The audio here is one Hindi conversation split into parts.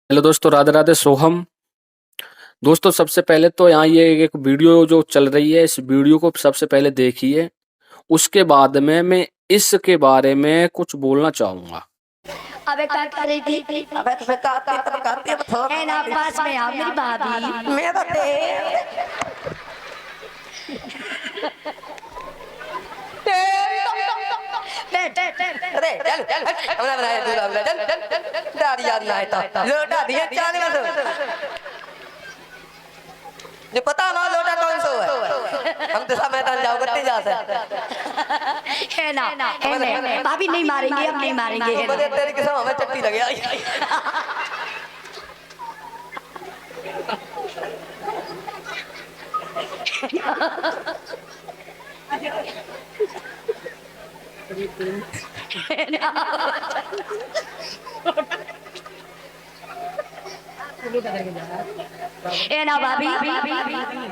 हेलो दोस्तों, राधे राधे, सोहम। दोस्तों, सबसे पहले तो यहाँ ये एक वीडियो जो चल रही है, इस वीडियो को सबसे पहले देखिए। उसके बाद में मैं इसके बारे में कुछ बोलना चाहूंगा। अबे क्या कर रही थी? अबे तुम्हें काटती है तो है ना, पास में आ मेरी भाभी। मेरा ते बैठ। अरे चल चल हमने बनाया दूल्हा हमने चल चल दादी याद ना आया लोटा दिया चाले बस जो पता ना लोटा कौन सा है हम तो सब मैदान जाओ करते जा से है ना, भाभी नहीं मारेंगे, अब नहीं मारेंगे, है मुझे ना। तेरी कसम हमें चट्टी लग गया है ना भाभी।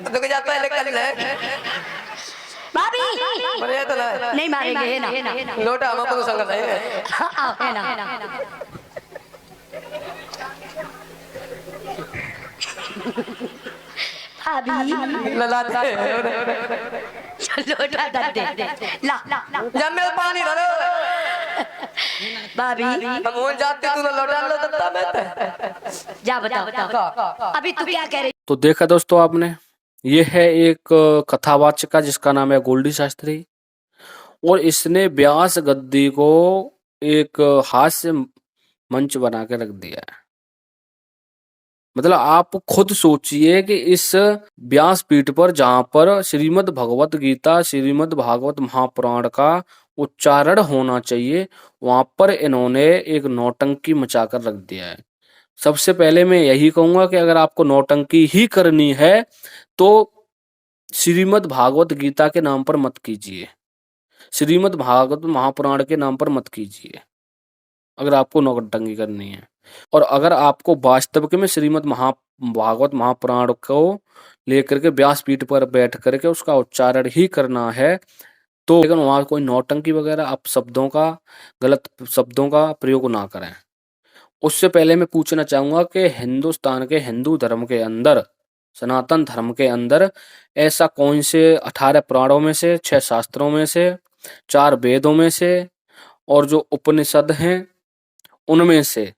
रुक जा पहले कर ले भाभी मरे तो ना नहीं मारेंगे, है ना। लोटा हम अपन संग है आओ, है ना। भाभी लला दे लोटा दे ला। जब मैं पानी डालो भाभी हम हो जाते तू लोटा लो तब मैं जा बताओ अभी तू क्या कह रही? तो देखा दोस्तों आपने, ये है एक कथावाचक का जिसका नाम है गोल्डी शास्त्री। और इसने व्यास गद्दी को एक हास्य मंच बना के रख दिया है। मतलब आप खुद सोचिए कि इस व्यासपीठ पर, जहां पर श्रीमद् भगवत गीता, श्रीमद् भागवत महापुराण का उच्चारण होना चाहिए, वहां पर इन्होंने एक नौटंकी मचाकर रख दिया है। सबसे पहले मैं यही कहूंगा कि अगर आपको नौटंकी ही करनी है तो श्रीमद् भागवत गीता के नाम पर मत कीजिए, श्रीमद् भागवत महापुराण के नाम पर मत कीजिए, अगर आपको नौटंकी करनी है। और अगर आपको वास्तव में श्रीमद् भागवत महापुराण को लेकर के व्यासपीठ पर बैठ करके उसका उच्चारण ही करना है, तो लेकिन वहां कोई नौटंकी वगैरह आप शब्दों का, गलत शब्दों का प्रयोग ना करें। उससे पहले मैं पूछना चाहूंगा कि हिंदुस्तान के हिंदू धर्म के अंदर, सनातन धर्म के अंदर ऐसा कौन से 18 पुराणों में से, 6 शास्त्रों में से, 4 वेदों में से और जो उपनिषद हैं उनमें से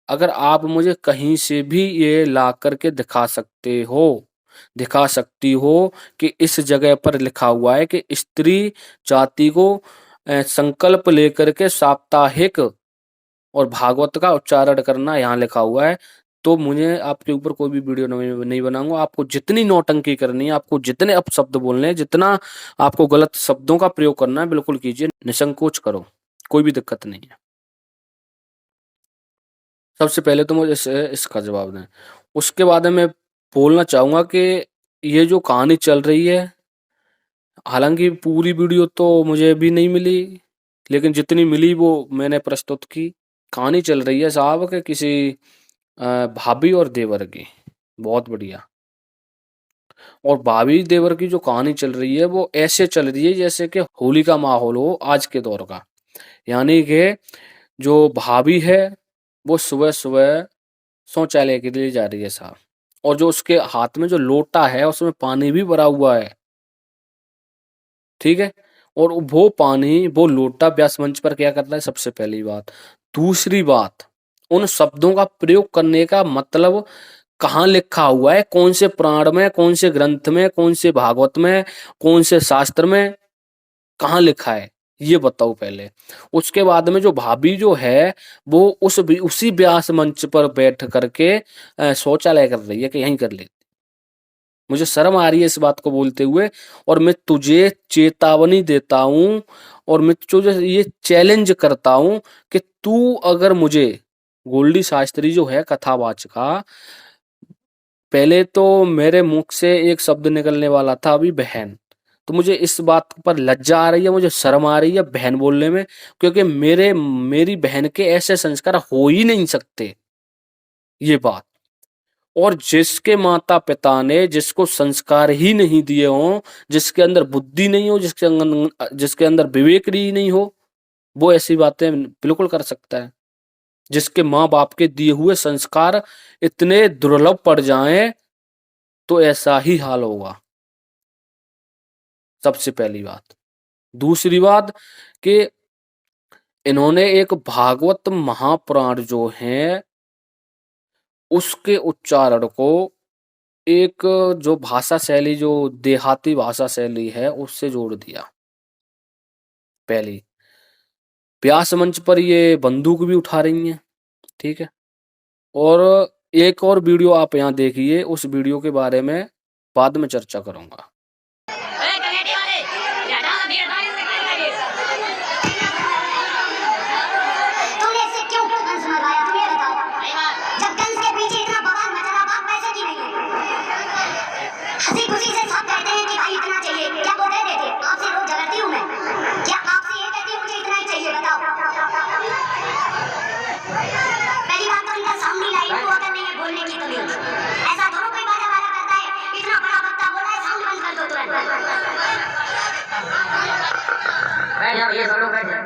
अगर आप मुझे कहीं से भी ये ला करके दिखा सकती हो कि इस जगह पर लिखा हुआ है कि स्त्री जाति को संकल्प लेकर के साप्ताहिक और भागवत का उच्चारण करना यहाँ लिखा हुआ है, तो मुझे आपके ऊपर कोई भी वीडियो नहीं बनाऊंगा। आपको जितनी नौटंकी करनी है, आपको जितने अपशब्द बोलने हैं, जितना आपको गलत शब्दों का प्रयोग करना है, बिल्कुल कीजिए, निसंकोच करो, कोई भी दिक्कत नहीं है। सबसे पहले तो मुझे इसका जवाब दें। उसके बाद मैं बोलना चाहूंगा कि ये जो कहानी चल रही है, हालांकि पूरी वीडियो तो मुझे भी नहीं मिली, लेकिन जितनी मिली वो मैंने प्रस्तुत की। कहानी चल रही है साहब के किसी भाभी और देवर की, बहुत बढ़िया। और भाभी देवर की जो कहानी चल रही है वो ऐसे चल रही है जैसे कि होली का माहौल हो आज के दौर का। यानी कि जो भाभी है वो सुबह सुबह शौचालय के लिए जा रही है साहब, और जो उसके हाथ में जो लोटा है उसमें पानी भी भरा हुआ है, ठीक है। और वो पानी, वो लोटा व्यास मंच पर क्या करता है, सबसे पहली बात। दूसरी बात, उन शब्दों का प्रयोग करने का मतलब कहाँ लिखा हुआ है, कौन से पुराण में, कौन से ग्रंथ में, कौन से भागवत में, कौन से शास्त्र में, कहाँ लिखा है, ये बताओ पहले। उसके बाद में जो भाभी जो है वो उसी व्यास मंच पर बैठ करके शौचालय कर रही है कि यहीं कर ले। मुझे शर्म आ रही है इस बात को बोलते हुए, और मैं तुझे चेतावनी देता हूं और मैं तुझे ये चैलेंज करता हूं कि तू अगर मुझे, गोल्डी शास्त्री जो है कथावाचका, पहले तो मेरे मुख से एक शब्द निकलने वाला था अभी बहन, तो मुझे इस बात पर लज्जा आ रही है, मुझे शर्म आ रही है बहन बोलने में, क्योंकि मेरी बहन के ऐसे संस्कार हो ही नहीं सकते, ये बात। और जिसके माता पिता ने जिसको संस्कार ही नहीं दिए हों, जिसके अंदर बुद्धि नहीं हो, जिसके अंदर विवेक ही नहीं हो, वो ऐसी बातें बिल्कुल कर सकता है। जिसके माँ बाप के दिए हुए संस्कार इतने दुर्लभ पड़ जाएं तो ऐसा ही हाल होगा। सबसे पहली बात। दूसरी बात कि इन्होंने एक भागवत महापुराण जो है उसके उच्चारण को एक जो भाषा शैली, जो देहाती भाषा शैली है, उससे जोड़ दिया। पहली, व्यास मंच पर ये बंदूक भी उठा रही हैं, ठीक है। और एक और वीडियो आप यहाँ देखिए, उस वीडियो के बारे में बाद में चर्चा करूंगा। तुमने इससे क्यों कंस मरवाया, तुम ये बताओ। जब कंस के पीछे इतना बवाल मचा रहा, बात पैसे की नहीं है। हंसी खुशी से सब कहते हैं कि भाई इतना चाहिए, क्या वो दे देते? आपसे रोज झगड़ती हूँ मैं, क्या आपसे ये कहती हूँ मुझे इतना ही चाहिए, बताओ। पहली बात तो इनका साउंड ही लाइन को अगर नहीं है बोलने की तमीज। ऐसा दोनों कोई बाजा वाला करता है, इतना बड़ा वक्ता बोल रहा है, साउंड बंद कर दो तुरंत। बैठ जाओ, ये सुनो, बैठ जाओ,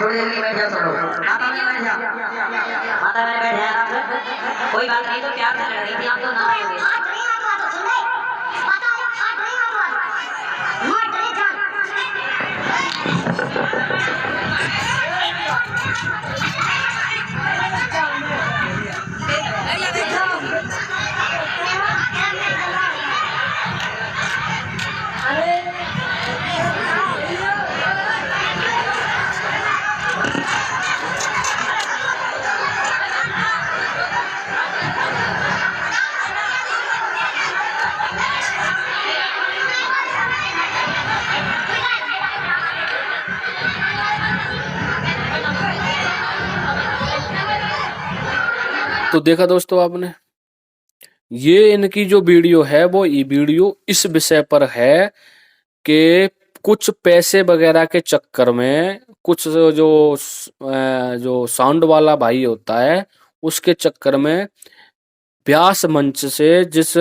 थोड़ी देर के लिए बैठ जाओ, सुनो। माता में बैठ जाओ, माता में बैठ जाओ आराम से। कोई बात नहीं, तो प्यार से लड़ रही थी आप, तो ना आएंगे। फाट रहे हैं तो सुन ले, पता है फाट रहे हैं तो मार डरे जान। तो देखा दोस्तों आपने, ये इनकी जो वीडियो है वो ये वीडियो इस विषय पर है कि कुछ पैसे वगैरह के चक्कर में, कुछ जो साउंड वाला भाई होता है उसके चक्कर में व्यास मंच से जिस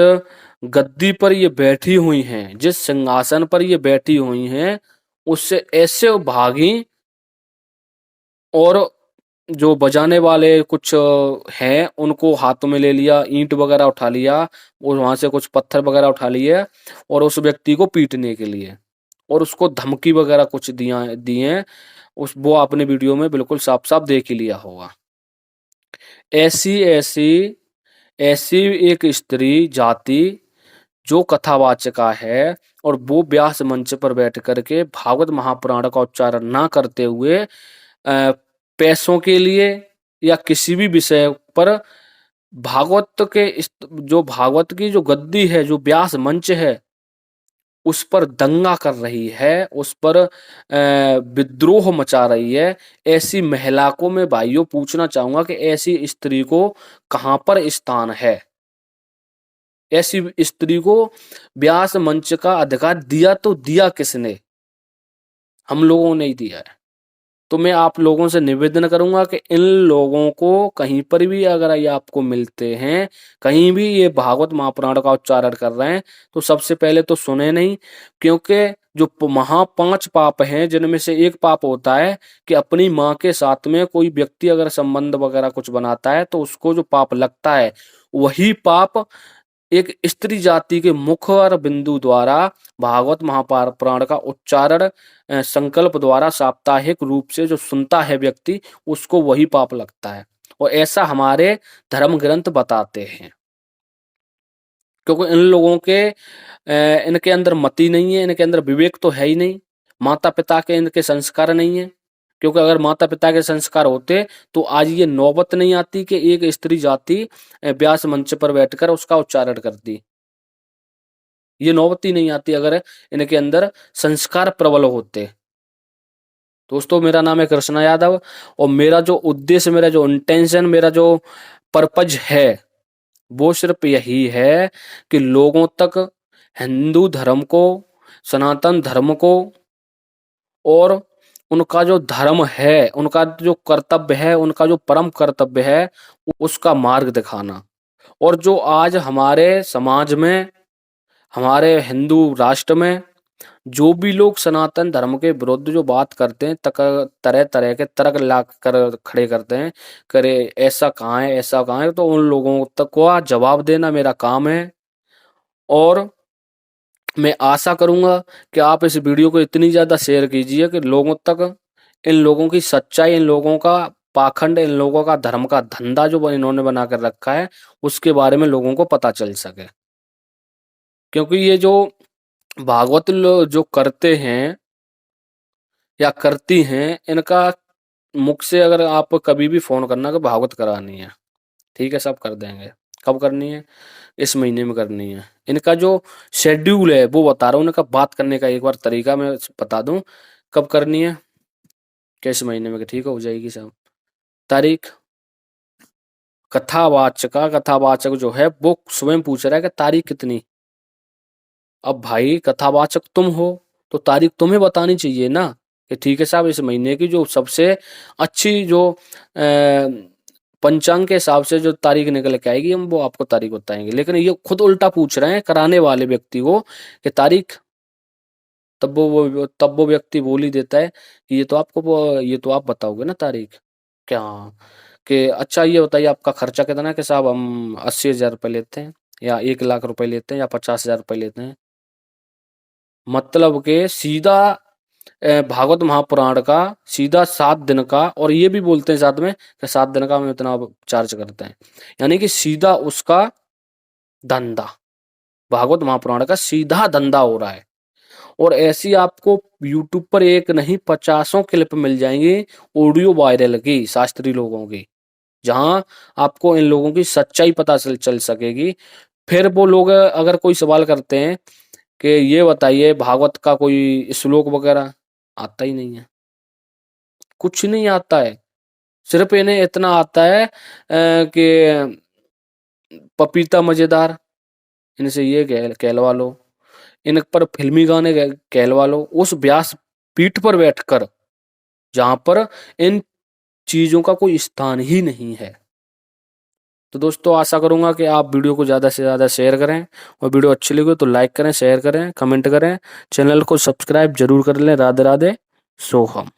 गद्दी पर ये बैठी हुई हैं, जिस सिंहासन पर ये बैठी हुई हैं, उससे ऐसे भागी और जो बजाने वाले कुछ हैं उनको हाथों में ले लिया, ईंट वगैरह उठा लिया और वहां से कुछ पत्थर वगैरह उठा लिए और उस व्यक्ति को पीटने के लिए और उसको धमकी वगैरह कुछ दिए। उस वो आपने वीडियो में बिल्कुल साफ साफ देख ही लिया होगा। ऐसी ऐसी ऐसी एक स्त्री जाति जो कथावाचिका है और वो व्यास मंच पर बैठ करके भागवत महापुराण का उच्चारण ना करते हुए पैसों के लिए या किसी भी विषय पर भागवत जो भागवत की जो गद्दी है, जो व्यास मंच है, उस पर दंगा कर रही है, उस पर विद्रोह मचा रही है। ऐसी महिला को मैं भाइयों पूछना चाहूंगा कि ऐसी स्त्री को कहां पर स्थान है? ऐसी स्त्री को व्यास मंच का अधिकार दिया तो दिया किसने? हम लोगों ने ही दिया है। तो मैं आप लोगों से निवेदन करूंगा कि इन लोगों को कहीं पर भी अगर ये आपको मिलते हैं, कहीं भी ये भागवत महापुराण का उच्चारण कर रहे हैं, तो सबसे पहले तो सुने नहीं, क्योंकि जो 5 पाप हैं जिनमें से एक पाप होता है कि अपनी माँ के साथ में कोई व्यक्ति अगर संबंध वगैरह कुछ बनाता है तो उसको जो पाप लगता है, वही पाप एक स्त्री जाति के मुख और बिंदु द्वारा भागवत महापुराण का उच्चारण संकल्प द्वारा साप्ताहिक रूप से जो सुनता है व्यक्ति, उसको वही पाप लगता है। और ऐसा हमारे धर्म ग्रंथ बताते हैं। क्योंकि इन लोगों के इनके अंदर मति नहीं है, इनके अंदर विवेक तो है ही नहीं, माता पिता के इनके संस्कार नहीं है। क्योंकि अगर माता पिता के संस्कार होते तो आज ये नौबत नहीं आती कि एक स्त्री जाति व्यास मंच पर बैठकर उसका उच्चारण करती। ये नौबत ही नहीं आती अगर इनके अंदर संस्कार प्रबल होते। दोस्तों, मेरा नाम है कृष्णा यादव और मेरा जो उद्देश्य, मेरा जो इंटेंशन, मेरा जो पर्पज है वो सिर्फ यही है कि लोगों तक हिंदू धर्म को, सनातन धर्म को और उनका जो धर्म है, उनका जो कर्तव्य है, उनका जो परम कर्तव्य है, उसका मार्ग दिखाना। और जो आज हमारे समाज में, हमारे हिंदू राष्ट्र में जो भी लोग सनातन धर्म के विरुद्ध जो बात करते हैं, तरह तरह के तर्क ला कर खड़े करते हैं, करे ऐसा कहाँ है, ऐसा कहाँ है, तो उन लोगों तक को जवाब देना मेरा काम है। और मैं आशा करूंगा कि आप इस वीडियो को इतनी ज्यादा शेयर कीजिए कि लोगों तक इन लोगों की सच्चाई, इन लोगों का पाखंड, इन लोगों का धर्म का धंधा जो इन्होंने बना कर रखा है, उसके बारे में लोगों को पता चल सके। क्योंकि ये जो भागवत जो करते हैं या करती हैं, इनका मुख से अगर आप कभी भी फोन करना कि भागवत करानी है, ठीक है, सब कर देंगे। कब करनी है? इस महीने में करनी है। इनका जो शेड्यूल है वो बता रहा हूँ, इनका बात करने का एक बार तरीका मैं बता दूं कब करनी है, किस महीने में, ठीक हो जाएगी सब तारीख। कथावाचक जो है वो स्वयं पूछ रहा है कि तारीख कितनी। अब भाई कथावाचक तुम हो तो तारीख तुम्हें बतानी चाहिए ना कि ठीक है साहब, इस महीने की जो सबसे अच्छी जो पंचांग के हिसाब से जो तारीख निकल के आएगी, हम वो आपको तारीख बताएंगे। लेकिन ये खुद उल्टा पूछ रहे हैं कराने वाले व्यक्ति को कि तारीख। तब वो व्यक्ति बोल ही देता है कि ये तो आप बताओगे ना तारीख क्या, कि अच्छा ये बताइए आपका खर्चा कितना है, कि साहब हम 80,000 रुपये लेते हैं या 1 लाख रुपए लेते हैं या 50,000 रुपये लेते हैं। मतलब के सीधा भागवत महापुराण का सीधा 7 दिन का, और ये भी बोलते हैं साथ में कि 7 दिन का हम इतना चार्ज करते हैं, यानी कि सीधा उसका धंधा, भागवत महापुराण का सीधा धंधा हो रहा है। और ऐसी आपको यूट्यूब पर एक नहीं 50 क्लिप मिल जाएंगी ऑडियो वायरल की शास्त्री लोगों की, जहां आपको इन लोगों की सच्चाई पता चल सकेगी। फिर वो लोग अगर कोई सवाल करते हैं कि ये बताइए भागवत का कोई श्लोक वगैरह, आता ही नहीं है, कुछ नहीं आता है। सिर्फ इन्हें इतना आता है कि पपीता मजेदार, इनसे ये कहलवा लो, इन पर फिल्मी गाने कहलवा लो, उस व्यास पीठ पर बैठकर जहां पर इन चीजों का कोई स्थान ही नहीं है। तो दोस्तों आशा करूंगा कि आप वीडियो को ज़्यादा से ज़्यादा शेयर करें, और वीडियो अच्छी लगे तो लाइक करें, शेयर करें, कमेंट करें, चैनल को सब्सक्राइब जरूर कर लें। राधे राधे, सोहम।